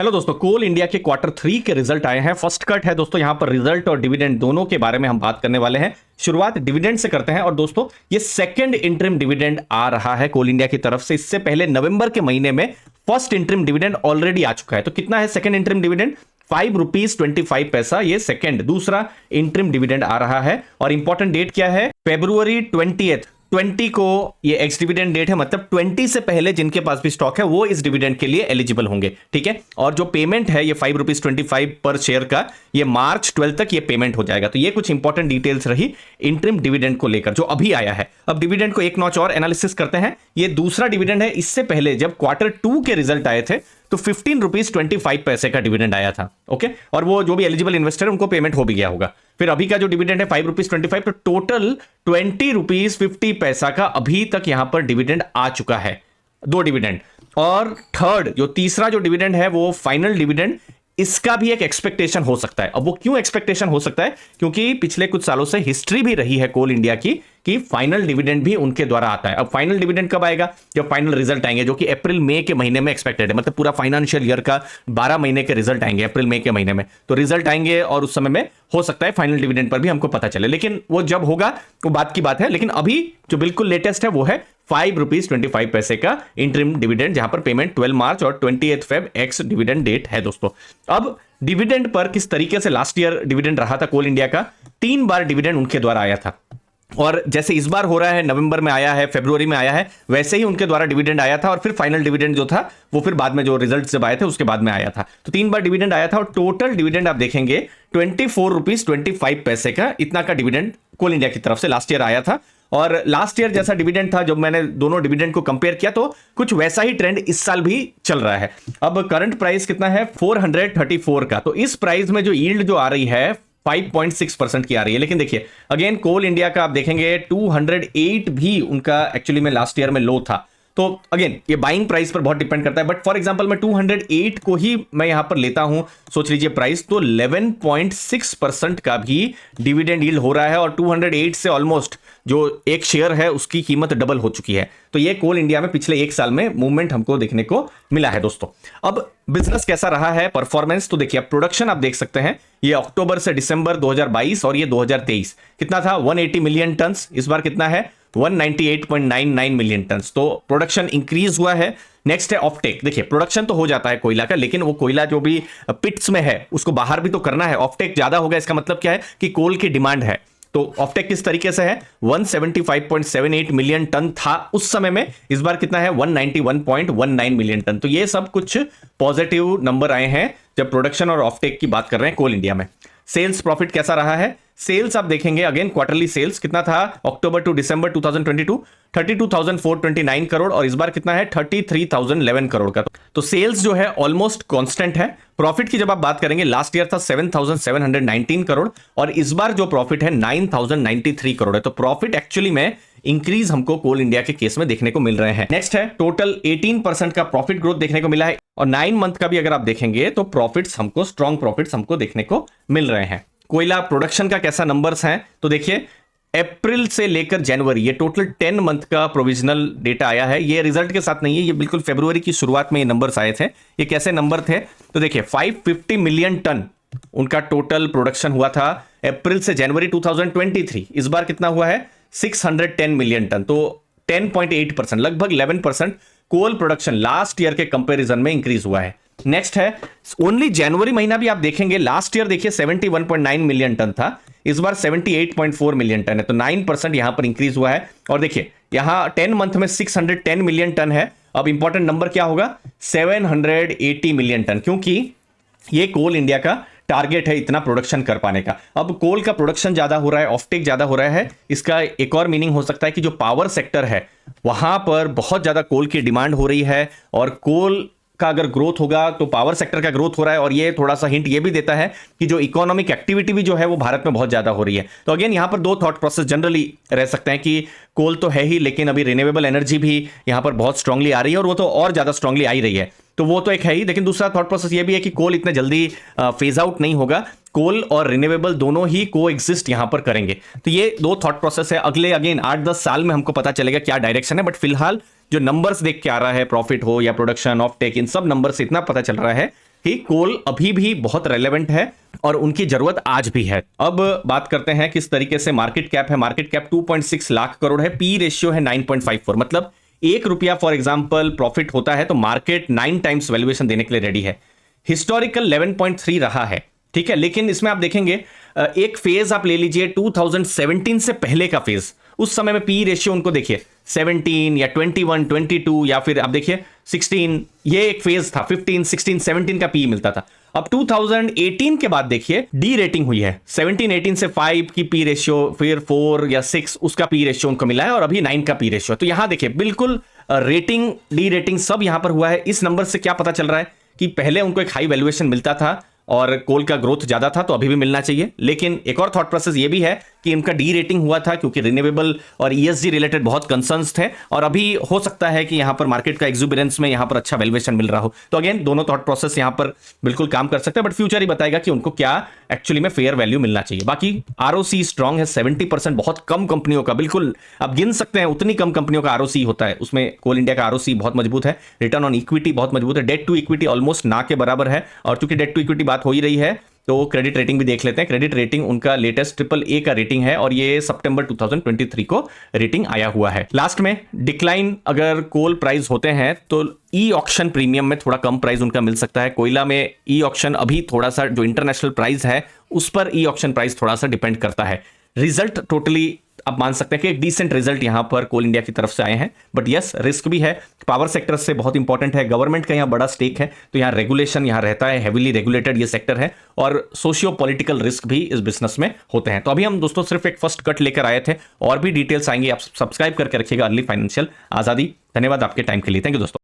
Hello दोस्तों, कोल India के quarter 3 के रिजल्ट आए हैं। फर्स्ट कट है दोस्तों, यहां पर रिजल्ट और डिविडेंड दोनों के बारे में हम बात करने वाले हैं। शुरुआत डिविडेंड से करते हैं। और दोस्तों, ये सेकंड इंटरिम डिविडेंड आ रहा है कोल इंडिया की तरफ से। इससे पहले नवंबर के महीने में फर्स्ट इंटरिम डिविडेंड ऑलरेडी आ चुका है। तो कितना है सेकंड इंटरिम डिविडेंड? 5 रुपीज 25 पैसा। ये सेकंड दूसरा इंटरिम डिविडेंड आ रहा है। और इंपॉर्टेंट डेट क्या है? February 20 को ये एक्स डिविडेंड डेट है। मतलब 20 से पहले जिनके पास भी स्टॉक है वो इस डिविडेंड के लिए एलिजिबल होंगे। ठीक है। और जो पेमेंट है ये 5 रुपीज 25 पर शेयर का, ये मार्च 12 तक ये पेमेंट हो जाएगा। तो ये कुछ इंपॉर्टेंट डिटेल्स रही इंटरिम डिविडेंड को लेकर जो अभी आया है। अब डिविडेंड को एक नॉच और एनालिसिस करते हैं। ये दूसरा डिविडेंड है। इससे पहले जब क्वार्टर 2 के रिजल्ट आए थे तो 15 रुपीज 25 पैसे का डिविडेंड आया था। ओके। और वो जो भी एलिजिबल इन्वेस्टर है उनको पेमेंट हो भी गया होगा। फिर अभी का जो डिविडेंड है 5 रुपीज 25, तो टोटल 20 रुपीज 50 पैसा का अभी तक यहां पर डिविडेंड आ चुका है। 2 डिविडेंड। और थर्ड जो तीसरा जो डिविडेंड है वो फाइनल डिविडेंड, इसका भी एक एक्सपेक्टेशन हो सकता है। अब वो क्यों एक्सपेक्टेशन हो सकता है? क्योंकि पिछले कुछ सालों से हिस्ट्री भी रही है कोल इंडिया की कि फाइनल डिविडेंड भी उनके द्वारा आता है। अब फाइनल डिविडेंड कब आएगा? जब फाइनल रिजल्ट आएंगे, जो कि अप्रैल मई के महीने में एक्सपेक्टेड है। मतलब पूरा फाइनेंशियल ईयर का 12 महीने के रिजल्ट आएंगे अप्रैल मई के महीने में। तो रिजल्ट आएंगे और उस समय में हो सकता है फाइनल डिविडेंड पर भी हमको पता चले। लेकिन वो जब होगा वो बात की बात है। लेकिन अभी जो बिल्कुल लेटेस्ट है वो है 5 रुपीज 25 पैसे का इंटरिम डिविडेंड, जहां पर पेमेंट 12 मार्च और 28 फेब एक्स डिविडेंड डेट है दोस्तों। अब डिविडेंड पर किस तरीके से लास्ट ईयर डिविडेंड रहा था कोल इंडिया का? 3 बार डिविडेंड उनके द्वारा आया था। और जैसे इस बार हो रहा है, नवंबर में आया है, फरवरी में आया है, वैसे ही उनके द्वारा डिविडेंड आया था। और फिर फाइनल डिविडेंड जो था वो फिर बाद में जो रिजल्ट जब आए थे उसके बाद में आया था। तो 3 बार डिविडेंड आया था और टोटल डिविडेंड आप देखेंगे 24 रुपीज 25 पैसे का, इतना का डिविडेंड कोल इंडिया की तरफ से लास्ट ईयर आया था। और लास्ट ईयर जैसा डिविडेंड था, जब मैंने दोनों डिविडेंड को कंपेयर किया तो कुछ वैसा ही ट्रेंड इस साल भी चल रहा है। अब करंट प्राइस कितना है? 434 का। तो इस प्राइस में जो यील्ड जो आ रही है 5.6% की आ रही है। लेकिन देखिए अगेन कोल इंडिया का आप देखेंगे 208 भी उनका एक्चुअली में लास्ट ईयर में लो था। तो अगेन ये बाइंग प्राइस पर बहुत डिपेंड करता है। बट फॉर एग्जांपल मैं 208 को ही मैं यहां पर लेता हूं, सोच लीजिए प्राइस, तो 11.6% का भी डिविडेंड यील्ड हो रहा है। और 208 से ऑलमोस्ट जो एक शेयर है उसकी कीमत डबल हो चुकी है। तो ये कोल इंडिया में पिछले एक साल में मूवमेंट हमको देखने को मिला है दोस्तों। अब बिजनेस कैसा रहा है, परफॉर्मेंस, तो देखिए प्रोडक्शन आप देख सकते हैं, ये अक्टूबर से दिसंबर 2022 और ये 2023 कितना था? 180 मिलियन टन। इस बार कितना है? 198.99 मिलियन टन। तो प्रोडक्शन इंक्रीज हुआ है। नेक्स्ट है ऑफटेक। देखिए प्रोडक्शन तो हो जाता है कोयला का, लेकिन वो कोयला जो भी पिट्स में है उसको बाहर भी तो करना है। ऑफटेक ज्यादा होगा, इसका मतलब क्या है कि कोल की डिमांड है। तो ऑफटेक किस तरीके से है? 175.78 मिलियन टन था उस समय में। इस बार कितना है? 191.19 मिलियन टन। तो ये सब कुछ पॉजिटिव नंबर आए हैं जब प्रोडक्शन और ऑफटेक की बात कर रहे हैं कोल इंडिया में। सेल्स प्रॉफिट कैसा रहा है? सेल्स आप देखेंगे अगेन क्वार्टरली सेल्स कितना था अक्टूबर टू दिसंबर 2022? 32,429 करोड़। और इस बार कितना है? 33,011 करोड़ का। तो सेल्स जो है ऑलमोस्ट कांस्टेंट है। प्रॉफिट की जब आप बात करेंगे, लास्ट ईयर था 7,719 करोड़ और इस बार जो प्रॉफिट है 9,093 करोड़ है। तो प्रॉफिट एक्चुअली में इंक्रीज हमको कोल इंडिया के केस में देखने को मिल रहे हैं। नेक्स्ट है टोटल 18% का प्रॉफिट ग्रोथ देखने को मिला है। और 9 मंथ का भी अगर आप देखेंगे तो प्रॉफिट्स हमको, स्ट्रॉन्ग प्रॉफिट्स हमको देखने को मिल रहे हैं। कोयला प्रोडक्शन का कैसा नंबर्स हैं? तो देखिए अप्रैल से लेकर जनवरी ये टोटल 10 मंथ का प्रोविजनल डेटा आया है। ये रिजल्ट के साथ नहीं है, ये बिल्कुल फरवरी की शुरुआत में ये नंबर्स आए थे। ये कैसे नंबर थे? तो देखिए 550 मिलियन टन उनका टोटल प्रोडक्शन हुआ था अप्रैल से जनवरी 2023। इस बार कितना हुआ है? 610 मिलियन टन। तो 10.8%, लगभग 11% कोल प्रोडक्शन लास्ट ईयर के कंपैरिजन में इंक्रीज हुआ है। नेक्स्ट है ओनली जनवरी महीना भी आप देखेंगे, लास्ट ईयर देखिए 71.9 मिलियन टन था, इस बार 78.4 मिलियन टन है। तो 9% यहां पर इंक्रीज हुआ है। और देखिए यहां 10 मंथ में 610 मिलियन टन है। अब इंपॉर्टेंट नंबर क्या होगा? 780 मिलियन टन, क्योंकि ये कोल इंडिया का टारगेट है इतना प्रोडक्शन कर पाने का। अब कोल का प्रोडक्शन ज्यादा हो रहा है, ऑफटेक ज्यादा हो रहा है। इसका एक और मीनिंग हो सकता है कि जो पावर सेक्टर है वहां पर बहुत ज्यादा कोल की डिमांड हो रही है। और कोल का अगर ग्रोथ होगा तो पावर सेक्टर का ग्रोथ हो रहा है। और ये थोड़ा सा हिंट ये भी देता है कि जो इकोनॉमिक एक्टिविटी भी जो है वो भारत में बहुत ज्यादा हो रही है। तो अगेन यहां पर 2 थॉट प्रोसेस जनरली रह सकते हैं कि कोल तो है ही, लेकिन अभी रिन्यूएबल एनर्जी भी यहां पर बहुत स्ट्रांगली आ रही है और वो तो और ज्यादा स्ट्रांगली आ ही रही है। तो वो तो एक है ही, लेकिन दूसरा थॉट प्रोसेस ये भी है कि कोल इतने जल्दी फेज आउट नहीं होगा। कोल और रिन्यूएबल दोनों ही को एग्जिस्ट यहां पर करेंगे। तो ये 2 थॉट प्रोसेस है। अगले अगेन 8-10 साल में हमको पता चलेगा क्या डायरेक्शन है। बट फिलहाल जो नंबर्स देख के आ रहा है, प्रॉफिट हो या प्रोडक्शन, ऑफ टेक, इन सब नंबर से इतना पता चल रहा है कि कोल अभी भी बहुत रेलेवेंट है और उनकी जरूरत आज भी है। अब बात करते हैं किस तरीके से मार्केट कैप है। मार्केट कैप 2.6 लाख करोड़ है, पी रेशियो है 9.54, मतलब ₹1 फॉर एग्जांपल प्रॉफिट होता है तो मार्केट 9 टाइम्स वैल्यूएशन देने के लिए रेडी है। हिस्टोरिकल 11.3 रहा है, ठीक है। लेकिन इसमें आप देखेंगे एक फेज आप ले लीजिए 2017 से पहले का फेज, उस समय में पी रेशियो उनको देखिए 17 या 21, 22 या फिर आप देखिए 16, ये एक फेज था। 15, 16, 17 का पी मिलता था। अब 2018 के बाद देखिए डी रेटिंग हुई है। 17, 18 से 5 की पी रेशियो, फिर 4 या 6 उसका पी रेशियो उनको मिला है और अभी 9 का पी रेशियो। तो यहां देखिए बिल्कुल रेटिंग, डी रेटिंग सब यहां पर हुआ है। इस नंबर से क्या पता चल रहा है कि पहले उनको एक हाई वैल्यूएशन मिलता था और कोल का ग्रोथ ज्यादा था तो अभी भी मिलना चाहिए। लेकिन एक और थॉट प्रोसेस ये भी है कि इनका डी रेटिंग हुआ था क्योंकि रिन्यूएबल और ईएसजी रिलेटेड बहुत कंसर्न्स थे और अभी हो सकता है कि यहां पर मार्केट का एक्सुबरेंस में यहां पर अच्छा वैल्यूएशन मिल रहा हो। तो अगेन दोनों थॉट प्रोसेस यहां पर बिल्कुल काम कर सकते हैं, बट फ्यूचर ही बताएगा कि उनको क्या एक्चुअली में फेयर वैल्यू मिलना चाहिए। बाकी आरओसी स्ट्रांग है 70%, बहुत कम कंपनियों का, बिल्कुल आप गिन सकते हैं उतनी कम कंपनियों का आरओसी होता है, उसमें कोल इंडिया का आरओसी बहुत मजबूत है। रिटर्न ऑन इक्विटी बहुत मजबूत है। डेट टू इक्विटी ऑलमोस्ट ना के बराबर है। और चूंकि डेट टू इक्विटी बात हो ही रही है तो क्रेडिट रेटिंग भी देख लेते हैं। क्रेडिट रेटिंग उनका लेटेस्ट AAA का रेटिंग है और ये सितंबर 2023 को रेटिंग आया हुआ है। लास्ट में डिक्लाइन अगर कोल प्राइस होते हैं तो ई ऑक्शन प्रीमियम में थोड़ा कम प्राइस उनका मिल सकता है। कोयला में ई ऑक्शन अभी थोड़ा सा जो इंटरनेशनल प्राइस है उस पर ई ऑक्शन प्राइस थोड़ा सा डिपेंड करता है। रिजल्ट टोटली आप मान सकते हैं कि एक डिसेंट रिजल्ट यहां पर कोल इंडिया की तरफ से आए हैं, बट यस रिस्क भी है। पावर सेक्टर से बहुत इंपॉर्टेंट है, गवर्नमेंट का यहां बड़ा स्टेक है तो यहां रेगुलेशन यहां रहता है, हेवीली रेगुलेटेड ये सेक्टर है और सोशियो पॉलिटिकल रिस्क भी इस बिजनेस में होते हैं। तो अभी हम दोस्तों सिर्फ एक फर्स्ट कट लेकर आए थे, और भी डिटेल्स आएंगे। आप सब्सक्राइब करके रखिएगा अर्ली फाइनेंशियल आजादी। धन्यवाद आपके टाइम के लिए। थैंक यू दोस्तों।